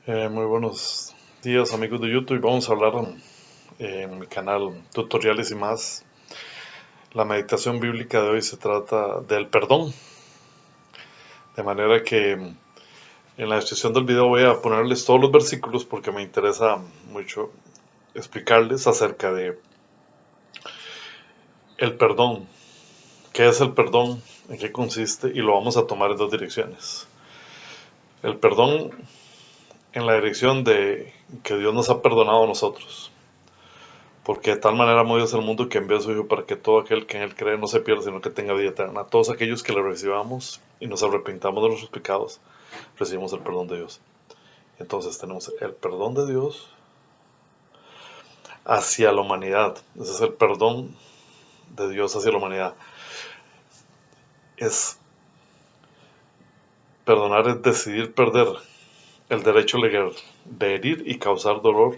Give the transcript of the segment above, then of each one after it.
Muy buenos días amigos de YouTube. Vamos a hablar en mi canal Tutoriales y más. La meditación bíblica de hoy se trata del perdón. De manera que en la descripción del video voy a ponerles todos los versículos porque me interesa mucho explicarles acerca de el perdón. ¿Qué es el perdón? ¿En qué consiste? Y lo vamos a tomar en dos direcciones. El perdón en la dirección de que Dios nos ha perdonado a nosotros. Porque de tal manera amó Dios al mundo que envió a su Hijo para que todo aquel que en él cree no se pierda, sino que tenga vida eterna. Todos aquellos que le recibamos y nos arrepintamos de nuestros pecados, recibimos el perdón de Dios. Entonces tenemos el perdón de Dios hacia la humanidad. Ese es el perdón de Dios hacia la humanidad. Es perdonar, es decidir perder el derecho legal de herir y causar dolor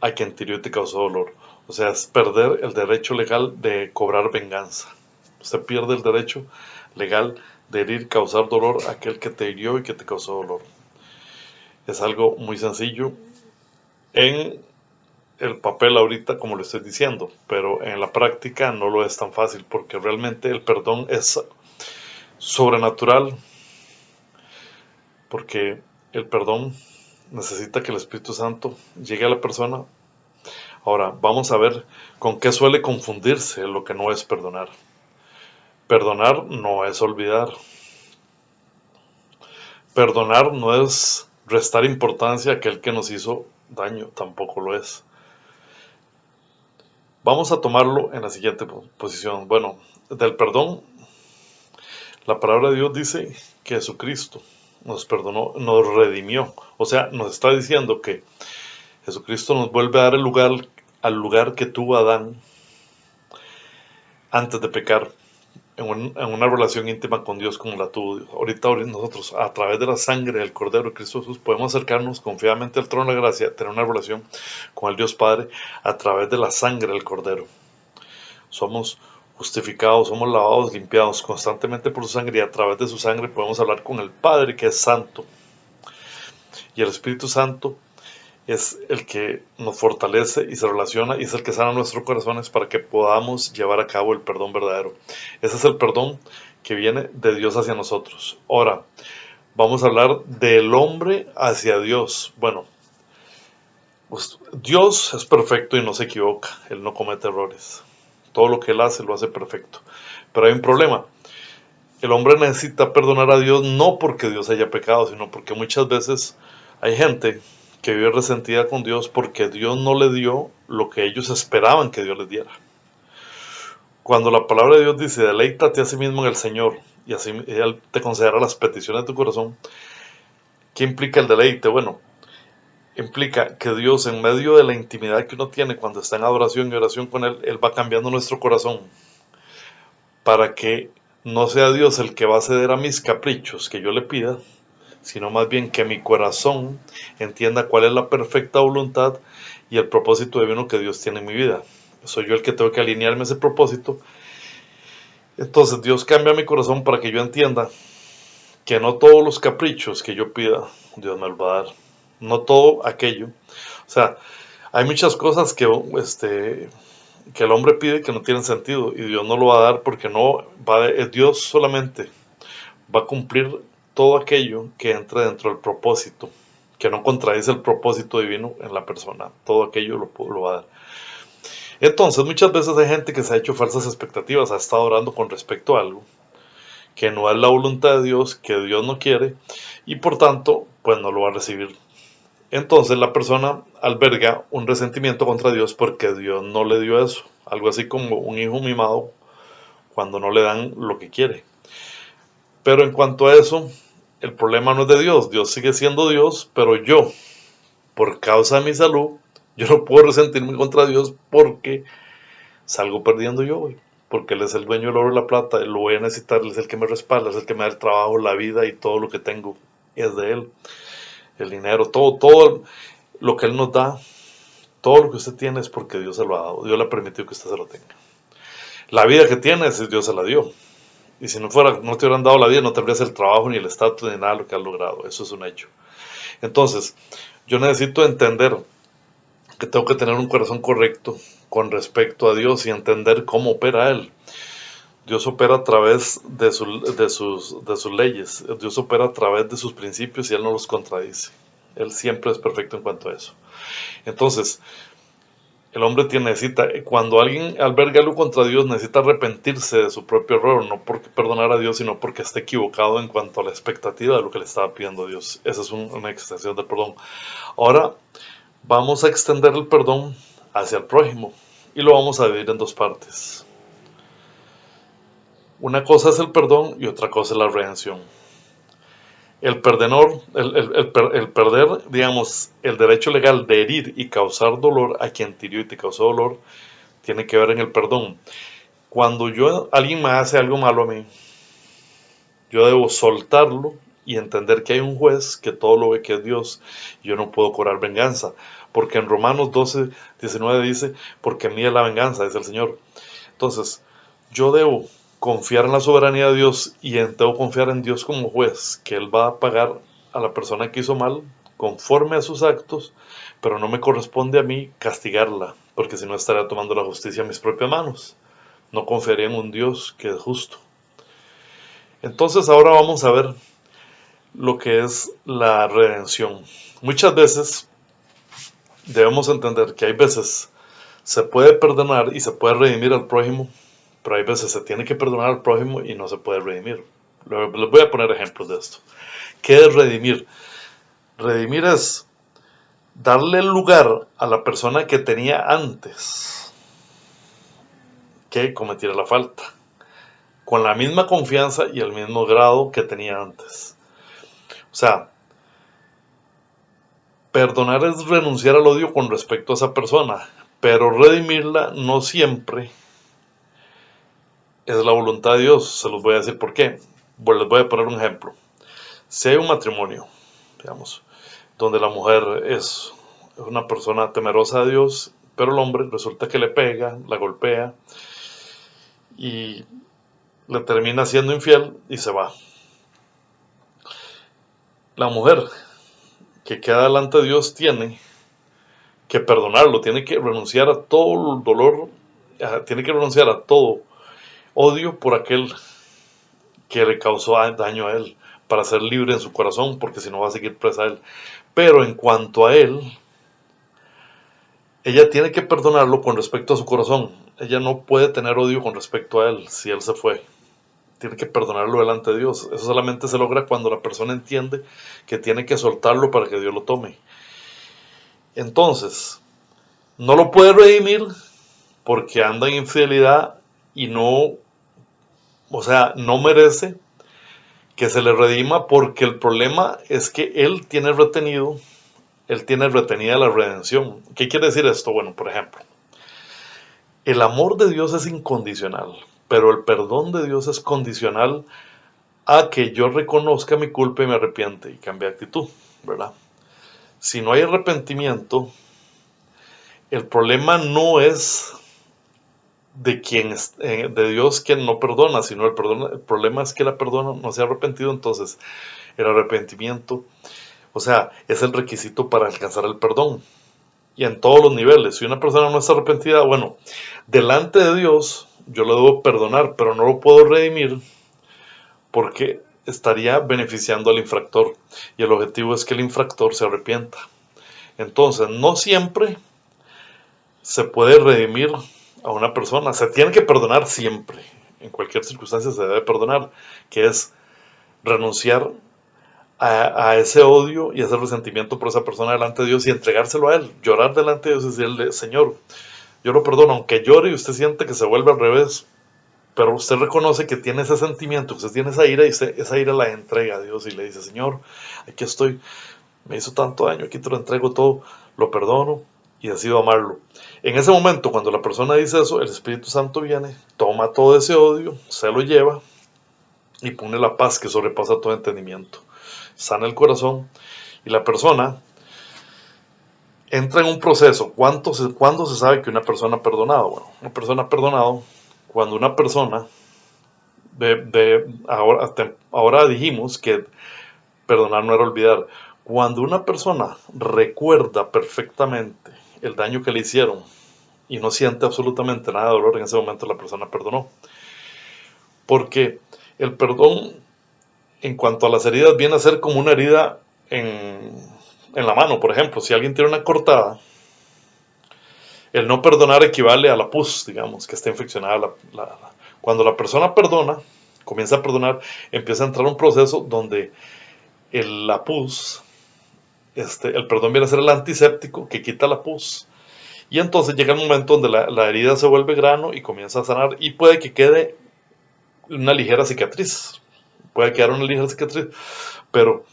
a quien te hirió y te causó dolor. O sea, es perder el derecho legal de cobrar venganza. Usted pierde el derecho legal de herir, causar dolor a aquel que te hirió y que te causó dolor. Es algo muy sencillo en el papel ahorita, como lo estoy diciendo, pero en la práctica no lo es tan fácil porque realmente el perdón es sobrenatural, porque el perdón necesita que el Espíritu Santo llegue a la persona. Ahora, vamos a ver con qué suele confundirse lo que no es perdonar. Perdonar no es olvidar. Perdonar no es restar importancia a aquel que nos hizo daño, tampoco lo es. Vamos a tomarlo en la siguiente posición. Bueno, del perdón, la palabra de Dios dice que Jesucristo nos perdonó, nos redimió. O sea, nos está diciendo que Jesucristo nos vuelve a dar el lugar, al lugar que tuvo Adán antes de pecar. En una relación íntima con Dios como la tuvo Dios. Ahorita nosotros, a través de la sangre del Cordero de Cristo Jesús, podemos acercarnos confiadamente al trono de la gracia, tener una relación con el Dios Padre a través de la sangre del Cordero. Somos justificados, somos lavados, limpiados constantemente por su sangre, y a través de su sangre podemos hablar con el Padre, que es santo. Y el Espíritu Santo es el que nos fortalece y se relaciona, y es el que sana nuestros corazones para que podamos llevar a cabo el perdón verdadero. Ese es el perdón que viene de Dios hacia nosotros. Ahora, vamos a hablar del hombre hacia Dios. Bueno, pues, Dios es perfecto y no se equivoca, Él no comete errores. Todo lo que Él hace lo hace perfecto. Pero hay un problema. El hombre necesita perdonar a Dios no porque Dios haya pecado, sino porque muchas veces hay gente que vive resentida con Dios porque Dios no le dio lo que ellos esperaban que Dios les diera. Cuando la palabra de Dios dice, deleítate a sí mismo en el Señor y así Él te concederá las peticiones de tu corazón, ¿qué implica el deleite? Bueno, implica que Dios, en medio de la intimidad que uno tiene cuando está en adoración y oración con Él, Él va cambiando nuestro corazón para que no sea Dios el que va a ceder a mis caprichos que yo le pida, sino más bien que mi corazón entienda cuál es la perfecta voluntad y el propósito divino que Dios tiene en mi vida. Soy yo el que tengo que alinearme a ese propósito. Entonces Dios cambia mi corazón para que yo entienda que no todos los caprichos que yo pida, Dios me los va a dar. No todo aquello. O sea, hay muchas cosas que el hombre pide que no tienen sentido y Dios no lo va a dar porque no va Dios solamente va a cumplir todo aquello que entre dentro del propósito, que no contradice el propósito divino en la persona. Todo aquello lo va a dar. Entonces, muchas veces hay gente que se ha hecho falsas expectativas, ha estado orando con respecto a algo que no es la voluntad de Dios, que Dios no quiere, y por tanto, pues no lo va a recibir. Entonces la persona alberga un resentimiento contra Dios porque Dios no le dio eso. Algo así como un hijo mimado cuando no le dan lo que quiere. Pero en cuanto a eso, el problema no es de Dios. Dios sigue siendo Dios, pero yo, por causa de mi salud, yo no puedo resentirme contra Dios porque salgo perdiendo yo hoy. Porque Él es el dueño del oro y la plata, Él lo voy a necesitar, Él es el que me respalda, es el que me da el trabajo, la vida y todo lo que tengo es de Él. El dinero, todo lo que Él nos da, todo lo que usted tiene es porque Dios se lo ha dado, Dios le ha permitido que usted se lo tenga. La vida que tiene es Dios se la dio. Y si no te hubieran dado la vida, no tendrías el trabajo, ni el estatus, ni nada de lo que has logrado. Eso es un hecho. Entonces, yo necesito entender que tengo que tener un corazón correcto con respecto a Dios y entender cómo opera Él. Dios opera a través de sus leyes. Dios opera a través de sus principios y Él no los contradice. Él siempre es perfecto en cuanto a eso. Entonces, el hombre necesita, cuando alguien alberga algo contra Dios, necesita arrepentirse de su propio error, no porque perdonar a Dios, sino porque está equivocado en cuanto a la expectativa de lo que le estaba pidiendo a Dios. Esa es una extensión del perdón. Ahora vamos a extender el perdón hacia el prójimo y lo vamos a dividir en dos partes. Una cosa es el perdón y otra cosa es la redención. El perder, digamos, el derecho legal de herir y causar dolor a quien te hirió y te causó dolor, tiene que ver en el perdón. Cuando alguien me hace algo malo a mí, yo debo soltarlo y entender que hay un juez que todo lo ve, que es Dios. Yo no puedo cobrar venganza, porque en Romanos 12:19 dice, porque mía es la venganza, dice el Señor. Entonces, yo debo confiar en la soberanía de Dios y debo confiar en Dios como juez, que Él va a pagar a la persona que hizo mal conforme a sus actos, pero no me corresponde a mí castigarla, porque si no estaría tomando la justicia en mis propias manos. No confiaría en un Dios que es justo. Entonces ahora vamos a ver lo que es la redención. Muchas veces debemos entender que hay veces se puede perdonar y se puede redimir al prójimo, pero hay veces se tiene que perdonar al prójimo y no se puede redimir. Les voy a poner ejemplos de esto. ¿Qué es redimir? Redimir es darle el lugar a la persona que tenía antes que cometiera la falta, con la misma confianza y el mismo grado que tenía antes. O sea, perdonar es renunciar al odio con respecto a esa persona, pero redimirla no siempre es la voluntad de Dios. Se los voy a decir por qué. Bueno, les voy a poner un ejemplo. Si hay un matrimonio, digamos, donde la mujer es una persona temerosa de Dios, pero el hombre resulta que le pega, la golpea y le termina siendo infiel y se va. La mujer que queda delante de Dios tiene que perdonarlo, tiene que renunciar a todo el dolor, tiene que renunciar a todo odio por aquel que le causó daño a él, para ser libre en su corazón, porque si no va a seguir presa a él. Pero en cuanto a él, ella tiene que perdonarlo con respecto a su corazón. Ella no puede tener odio con respecto a él si él se fue. Tiene que perdonarlo delante de Dios. Eso solamente se logra cuando la persona entiende que tiene que soltarlo para que Dios lo tome. Entonces, no lo puede redimir porque anda en infidelidad y no, o sea, no merece que se le redima, porque el problema es que él tiene retenida la redención. ¿Qué quiere decir esto? Bueno, por ejemplo, el amor de Dios es incondicional, pero el perdón de Dios es condicional a que yo reconozca mi culpa y me arrepiente y cambie de actitud, ¿verdad? Si no hay arrepentimiento, el problema no es de Dios quien no perdona, sino el problema es que la persona no se ha arrepentido. Entonces el arrepentimiento, o sea, es el requisito para alcanzar el perdón, y en todos los niveles. Si una persona no está arrepentida, bueno, delante de Dios yo lo debo perdonar, pero no lo puedo redimir porque estaría beneficiando al infractor, y el objetivo es que el infractor se arrepienta. Entonces no siempre se puede redimir a una persona. Se tiene que perdonar siempre, en cualquier circunstancia se debe perdonar, que es renunciar a ese odio y ese resentimiento por esa persona delante de Dios y entregárselo a Él, llorar delante de Dios y decirle: Señor, yo lo perdono, aunque llore y usted siente que se vuelve al revés, pero usted reconoce que tiene ese sentimiento, que usted tiene esa ira, y esa ira la entrega a Dios y le dice: Señor, aquí estoy, me hizo tanto daño, aquí te lo entrego todo, lo perdono y decido amarlo. En ese momento, cuando la persona dice eso, el Espíritu Santo viene, toma todo ese odio, se lo lleva y pone la paz que sobrepasa todo entendimiento, sana el corazón, y la persona entra en un proceso. ¿Cuándo se sabe que una persona ha perdonado? Bueno, una persona ha perdonado cuando una persona ahora dijimos que perdonar no era olvidar. Cuando una persona recuerda perfectamente el daño que le hicieron y no siente absolutamente nada de dolor, en ese momento la persona perdonó. Porque el perdón, en cuanto a las heridas, viene a ser como una herida en la mano. Por ejemplo, si alguien tiene una cortada, el no perdonar equivale a la pus, digamos, que está infeccionada. Cuando la persona perdona, comienza a perdonar, empieza a entrar un proceso donde la pus, el perdón viene a ser el antiséptico que quita la pus. Y entonces llega el momento donde la herida se vuelve grano y comienza a sanar y puede que quede una ligera cicatriz. Puede quedar una ligera cicatriz, pero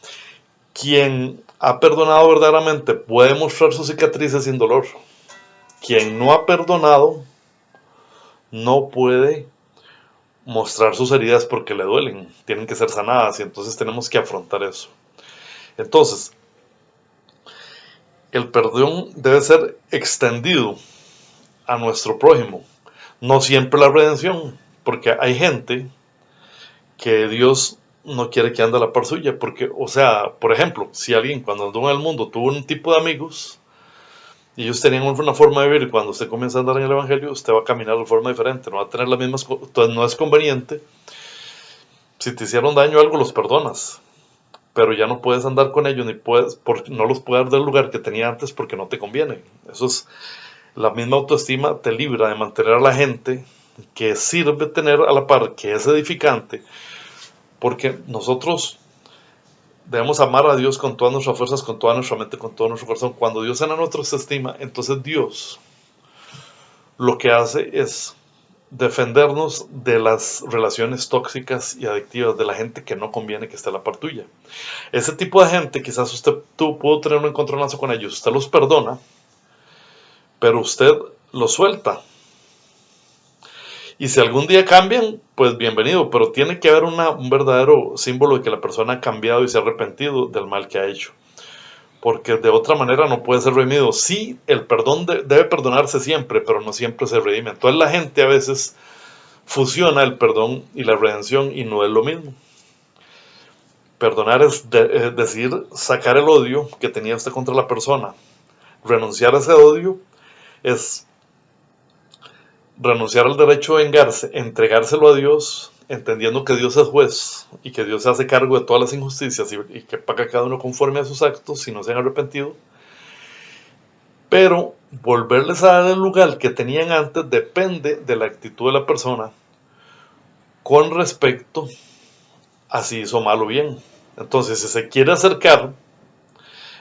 quien ha perdonado verdaderamente puede mostrar sus cicatrices sin dolor. Quien no ha perdonado no puede mostrar sus heridas porque le duelen, tienen que ser sanadas y entonces tenemos que afrontar eso. Entonces, el perdón debe ser extendido a nuestro prójimo, no siempre la redención, porque hay gente que Dios no quiere que ande a la par suya, porque, o sea, por ejemplo, si alguien cuando andó en el mundo tuvo un tipo de amigos y ellos tenían una forma de vivir, y cuando usted comienza a andar en el Evangelio, usted va a caminar de forma diferente, no va a tener las mismas cosas, entonces no es conveniente. Si te hicieron daño algo, los perdonas, pero ya no puedes andar con ellos, ni puedes, no los puedes dar del lugar que tenía antes porque no te conviene. Eso es, la misma autoestima te libra de mantener a la gente que sirve tener a la par, que es edificante, porque nosotros debemos amar a Dios con todas nuestras fuerzas, con toda nuestra mente, con todo nuestro corazón. Cuando Dios sana nuestra autoestima, entonces Dios lo que hace es defendernos de las relaciones tóxicas y adictivas de la gente que no conviene que esté a la par tuya. Ese tipo de gente, quizás tú pudo tener un encontronazo con ellos, usted los perdona, pero usted los suelta. Y si algún día cambian, pues bienvenido, pero tiene que haber un verdadero símbolo de que la persona ha cambiado y se ha arrepentido del mal que ha hecho. Porque de otra manera no puede ser redimido. Sí, el perdón debe perdonarse siempre, pero no siempre se redime. Entonces la gente a veces fusiona el perdón y la redención y no es lo mismo. Perdonar es decir, sacar el odio que tenía usted contra la persona. Renunciar a ese odio es renunciar al derecho a vengarse, entregárselo a Dios, entendiendo que Dios es juez y que Dios se hace cargo de todas las injusticias y que paga cada uno conforme a sus actos si no se han arrepentido. Pero volverles a dar el lugar que tenían antes depende de la actitud de la persona con respecto a si hizo mal o bien. Entonces, si se quiere acercar,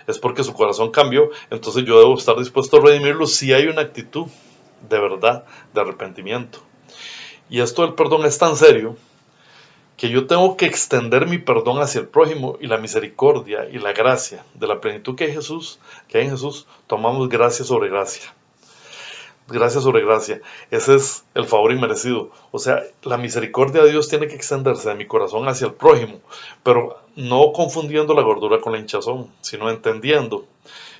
es porque su corazón cambió, entonces yo debo estar dispuesto a redimirlo si hay una actitud de verdad, de arrepentimiento. Y esto del perdón es tan serio que yo tengo que extender mi perdón hacia el prójimo y la misericordia y la gracia de la plenitud que hay en Jesús, tomamos gracia sobre gracia. Gracia sobre gracia. Ese es el favor inmerecido. O sea, la misericordia de Dios tiene que extenderse de mi corazón hacia el prójimo, pero no confundiendo la gordura con la hinchazón, sino entendiendo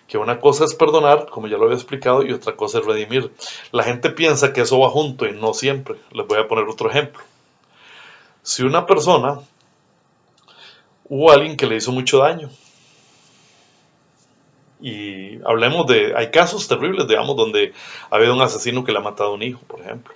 que una cosa es perdonar, como ya lo había explicado, y otra cosa es redimir. La gente piensa que eso va junto y no siempre. Les voy a poner otro ejemplo. Si una persona, hubo alguien que le hizo mucho daño, y hablemos hay casos terribles, digamos, donde ha habido un asesino que le ha matado a un hijo, por ejemplo.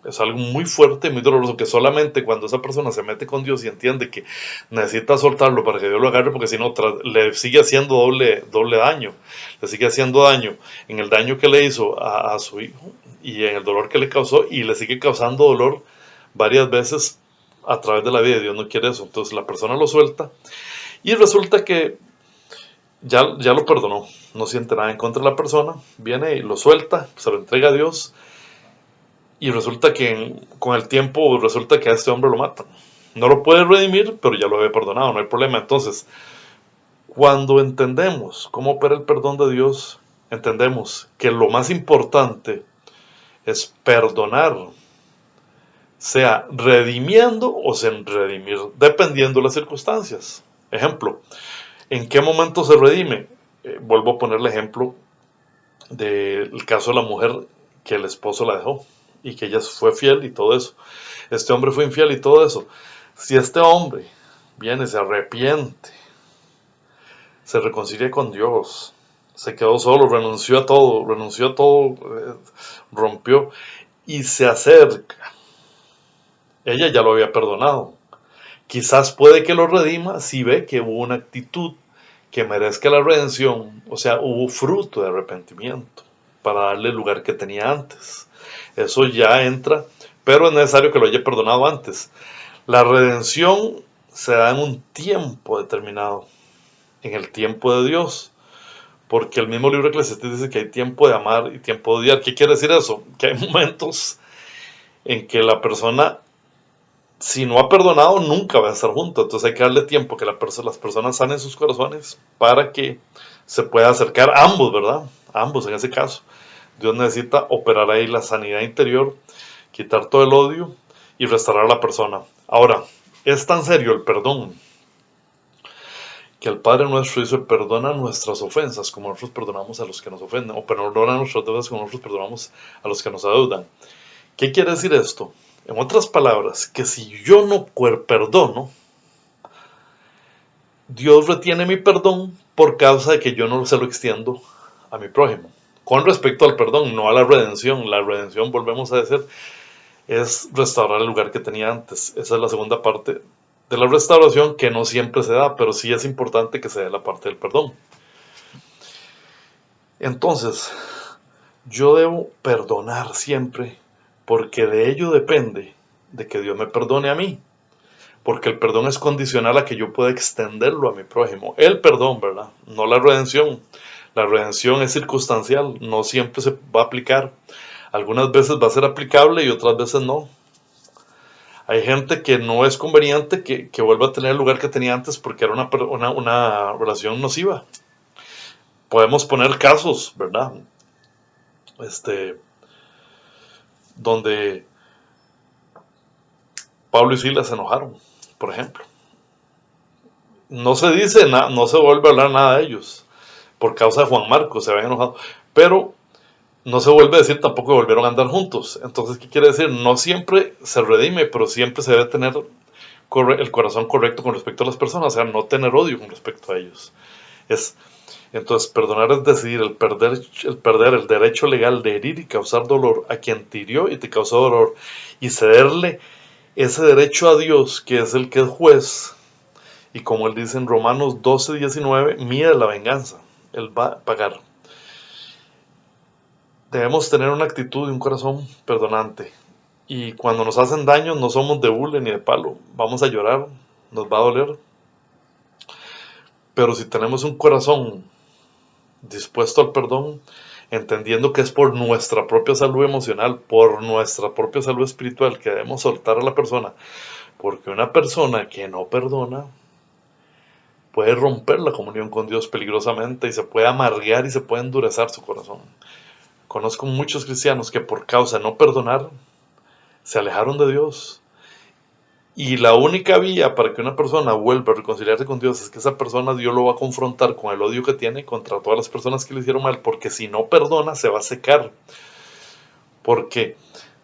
Es algo muy fuerte, muy doloroso, que solamente cuando esa persona se mete con Dios y entiende que necesita soltarlo para que Dios lo agarre, porque si no le sigue haciendo doble daño, le sigue haciendo daño en el daño que le hizo a su hijo y en el dolor que le causó, y le sigue causando dolor varias veces a través de la vida. Dios no quiere eso. Entonces la persona lo suelta y resulta que ya lo perdonó, no siente nada en contra de la persona, viene y lo suelta, se lo entrega a Dios. Y resulta que con el tiempo resulta que a este hombre lo matan. No lo puede redimir, pero ya lo había perdonado, no hay problema. Entonces, cuando entendemos cómo opera el perdón de Dios, entendemos que lo más importante es perdonar, sea redimiendo o sin redimir, dependiendo de las circunstancias. Ejemplo, ¿en qué momento se redime? Vuelvo a poner el ejemplo del caso de la mujer que el esposo la dejó y que ella fue fiel y todo eso. Este hombre fue infiel y todo eso. Si este hombre viene, se arrepiente, se reconcilia con Dios. Se quedó solo, renunció a todo, rompió y se acerca. Ella ya lo había perdonado. Quizás puede que lo redima si ve que hubo una actitud que merezca la redención, o sea, hubo fruto de arrepentimiento para darle el lugar que tenía antes. Eso ya entra, pero es necesario que lo haya perdonado antes. La redención se da en un tiempo determinado, en el tiempo de Dios, porque el mismo libro de Eclesiastés dice que hay tiempo de amar y tiempo de odiar. ¿Qué quiere decir eso? Que hay momentos en que la persona, si no ha perdonado, nunca va a estar junto. Entonces hay que darle tiempo que las personas sanen sus corazones para que se pueda acercar ambos, ¿verdad? Ambos en ese caso. Dios necesita operar ahí la sanidad interior, quitar todo el odio y restaurar a la persona. Ahora, es tan serio el perdón que el Padre nuestro dice: perdona nuestras ofensas como nosotros perdonamos a los que nos ofenden, o perdona nuestras deudas como nosotros perdonamos a los que nos adeudan. ¿Qué quiere decir esto? En otras palabras, que si yo no perdono, Dios retiene mi perdón por causa de que yo no se lo extiendo a mi prójimo. Con respecto al perdón, no a la redención. La redención, volvemos a decir, es restaurar el lugar que tenía antes. Esa es la segunda parte de la restauración, que no siempre se da, pero sí es importante que se dé la parte del perdón. Entonces, yo debo perdonar siempre, porque de ello depende de que Dios me perdone a mí. Porque el perdón es condicional a que yo pueda extenderlo a mi prójimo. El perdón, ¿verdad? No la redención. La redención es circunstancial, no siempre se va a aplicar. Algunas veces va a ser aplicable y otras veces no. Hay gente que no es conveniente que vuelva a tener el lugar que tenía antes porque era una relación nociva. Podemos poner casos, ¿verdad? Donde Pablo y Silas se enojaron, por ejemplo. No se dice nada, no se vuelve a hablar nada de ellos, por causa de Juan Marcos, se habían enojado, pero no se vuelve a decir tampoco que volvieron a andar juntos. Entonces, ¿qué quiere decir? No siempre se redime, pero siempre se debe tener el corazón correcto con respecto a las personas, o sea, no tener odio con respecto a ellos. Entonces, perdonar es decidir el perder el derecho legal de herir y causar dolor a quien te hirió y te causó dolor, y cederle ese derecho a Dios, que es el que es juez. Y como él dice en Romanos 12:19, mide la venganza, él va a pagar. Debemos tener una actitud y un corazón perdonante. Y cuando nos hacen daño no somos de hule ni de palo. Vamos a llorar, nos va a doler. Pero si tenemos un corazón dispuesto al perdón, entendiendo que es por nuestra propia salud emocional, por nuestra propia salud espiritual, que debemos soltar a la persona. Porque una persona que no perdona puede romper la comunión con Dios peligrosamente y se puede amargar y se puede endurecer su corazón. Conozco muchos cristianos que por causa de no perdonar se alejaron de Dios. Y la única vía para que una persona vuelva a reconciliarse con Dios es que esa persona Dios lo va a confrontar con el odio que tiene contra todas las personas que le hicieron mal, porque si no perdona se va a secar. Porque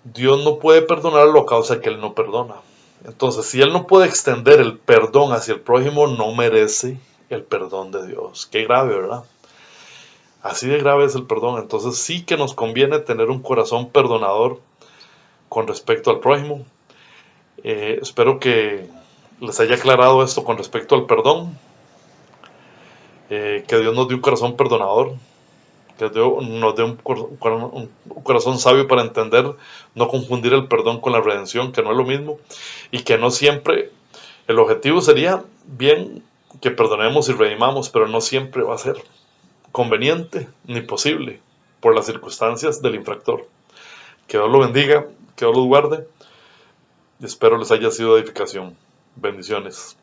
Dios no puede perdonarlo a causa de que Él no perdona. Entonces, si Él no puede extender el perdón hacia el prójimo, no merece el perdón de Dios. Qué grave, ¿verdad? Así de grave es el perdón. Entonces sí que nos conviene tener un corazón perdonador con respecto al prójimo. Espero que les haya aclarado esto con respecto al perdón. Que Dios nos dé un corazón perdonador. Que Dios nos dé un corazón sabio para entender, no confundir el perdón con la redención, que no es lo mismo. Y que no siempre, el objetivo sería bien que perdonemos y redimamos, pero no siempre va a ser conveniente ni posible por las circunstancias del infractor. Que Dios lo bendiga, que Dios los guarde y espero les haya sido de edificación. Bendiciones.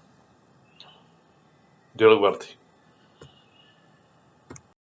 Dios los guarde.